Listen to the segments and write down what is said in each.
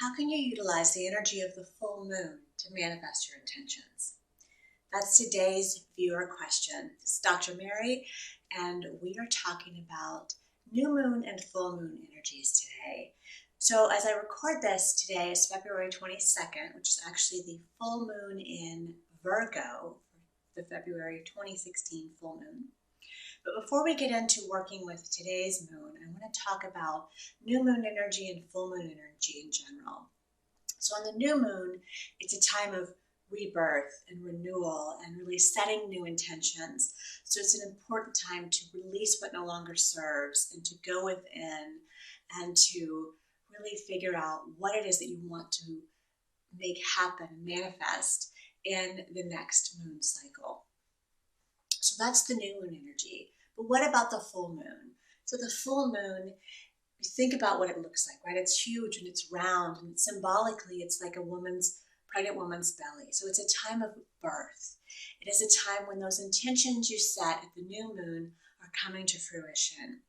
How can you utilize the energy of the full moon to manifest your intentions? That's today's viewer question. This is Dr. Mary, and we are talking about new moon and full moon energies today. So as I record this, today is February 22nd, which is actually the full moon in Virgo, the February 2016 full moon. But before we get into working with today's moon, I want to talk about new moon energy and full moon energy in general. So on the new moon, it's a time of rebirth and renewal and really setting new intentions. So it's an important time to release what no longer serves and to go within and to really figure out what it is that you want to make happen and manifest in the next moon cycle. So that's the new moon energy. But what about the full moon? So the full moon, you think about what it looks like, right? It's huge and it's round, and symbolically it's like a pregnant woman's belly. So it's a time of birth. It is a time when those intentions you set at the new moon are coming to fruition.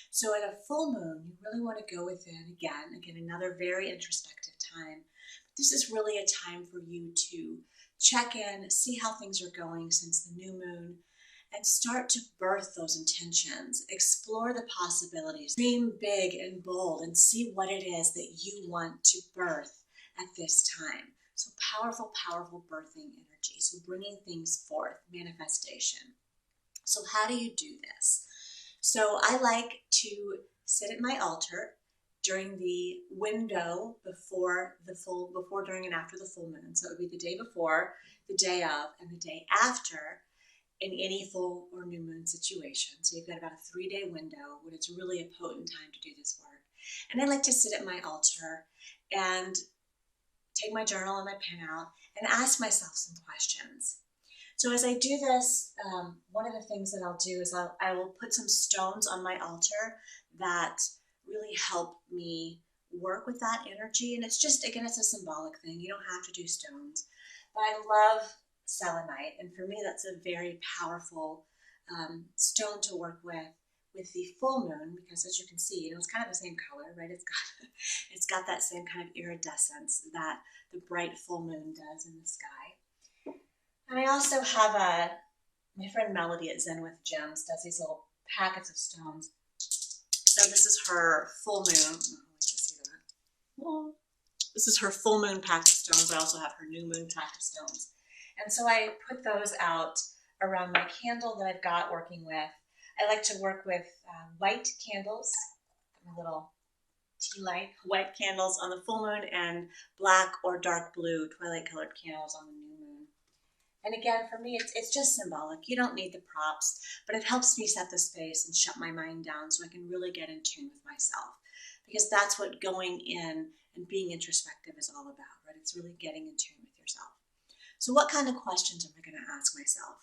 So at a full moon, you really want to go within again, another very introspective time. This is really a time for you to check in, see how things are going since the new moon, and start to birth those intentions. Explore the possibilities. Dream big and bold and see what it is that you want to birth at this time. So powerful, powerful birthing energy. So bringing things forth, manifestation. So how do you do this? So I like to sit at my altar during the window before, during, and after the full moon. So it would be the day before, the day of, and the day after, in any full or new moon situation. So you've got about a 3-day window when it's really a potent time to do this work. And I like to sit at my altar and take my journal and my pen out and ask myself some questions. So as I do this, one of the things that I'll do is I will put some stones on my altar that really help me work with that energy. And it's just, again, it's a symbolic thing. You don't have to do stones. But I love selenite, and for me that's a very powerful stone to work with the full moon, because as you can see, it's kind of the same color, right? It's got that same kind of iridescence that the bright full moon does in the sky. And I also have my friend Melody at Zen with Gems does these little packets of stones. So this is her full moon. This is her full moon pack of stones. I also have her new moon pack of stones. And so I put those out around my candle that I've got working with. I like to work with white candles, my little tea light white candles on the full moon, and black or dark blue twilight colored candles on the new moon. And again, for me, it's just symbolic. You don't need the props, but it helps me set the space and shut my mind down so I can really get in tune with myself. Because that's what going in and being introspective is all about, right? It's really getting in tune with yourself. So what kind of questions am I going to ask myself?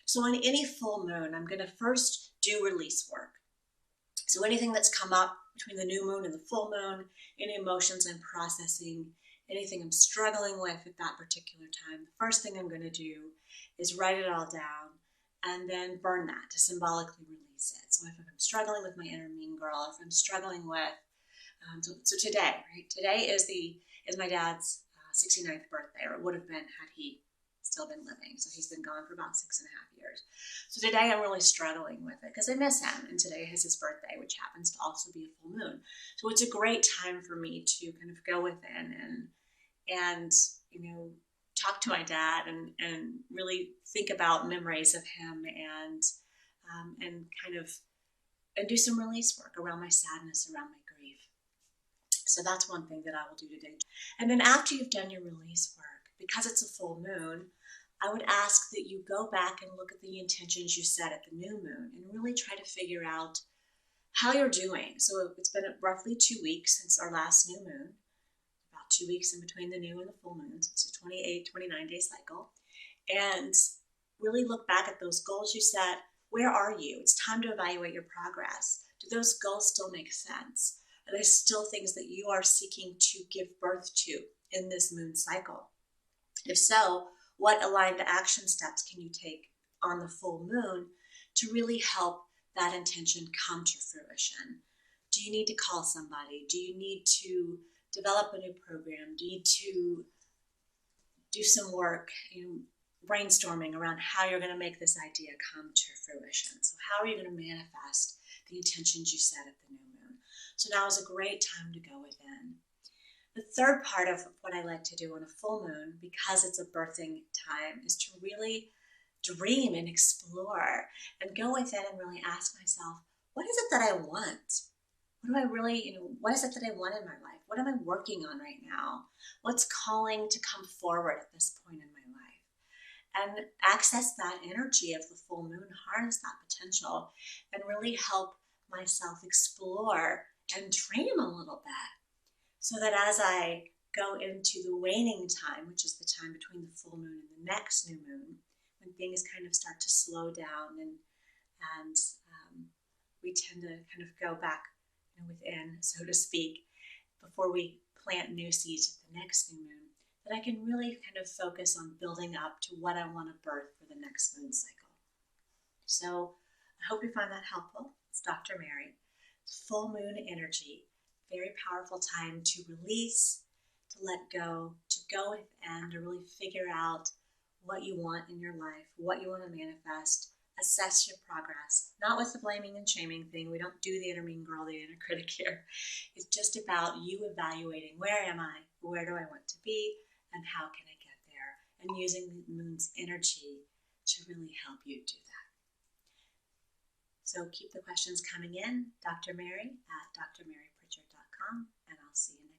So on any full moon, I'm going to first do release work. So anything that's come up between the new moon and the full moon, any emotions I'm processing, anything I'm struggling with at that particular time, the first thing I'm going to do is write it all down and then burn that to symbolically release it. So if I'm struggling with my inner mean girl, if I'm struggling with, so today, right? Today is my dad's 69th birthday, or it would have been had he still been living. So he's been gone for about 6.5 years. So today I'm really struggling with it because I miss him. And today is his birthday, which happens to also be a full moon. So it's a great time for me to kind of go within and talk to my dad and really think about memories of him and do some release work around my sadness, around my grief. So that's one thing that I will do today. And then after you've done your release work, because it's a full moon, I would ask that you go back and look at the intentions you set at the new moon and really try to figure out how you're doing. So it's been roughly 2 weeks since our last new moon, about 2 weeks in between the new and the full moon. So it's a 28, 29-day cycle. And really look back at those goals you set. Where are you? It's time to evaluate your progress. Do those goals still make sense? Are there still things that you are seeking to give birth to in this moon cycle? If so, what aligned action steps can you take on the full moon to really help that intention come to fruition? Do you need to call somebody? Do you need to develop a new program? Do you need to do some work, brainstorming around how you're going to make this idea come to fruition? So how are you going to manifest the intentions you set at the new moon? So now is a great time to go within. The third part of what I like to do on a full moon, because it's a birthing time, is to really dream and explore and go within and really ask myself, what is it that I want? What do I really, what is it that I want in my life? What am I working on right now? What's calling to come forward at this point in my life? And access that energy of the full moon, harness that potential, and really help myself explore and dream a little bit. So that as I go into the waning time, which is the time between the full moon and the next new moon, when things kind of start to slow down and we tend to kind of go back within, so to speak, before we plant new seeds at the next new moon, that I can really kind of focus on building up to what I want to birth for the next moon cycle. So I hope you find that helpful. It's Dr. Mary. Full moon energy, very powerful time to release, to let go, to go within, to really figure out what you want in your life, what you want to manifest, assess your progress, not with the blaming and shaming thing. We don't do the inner mean girl, the inner critic here. It's just about you evaluating, where am I, where do I want to be, and how can I get there, and using the moon's energy to really help you do that. So keep the questions coming in, Dr. Mary at drmarypritchard.com, and I'll see you next time.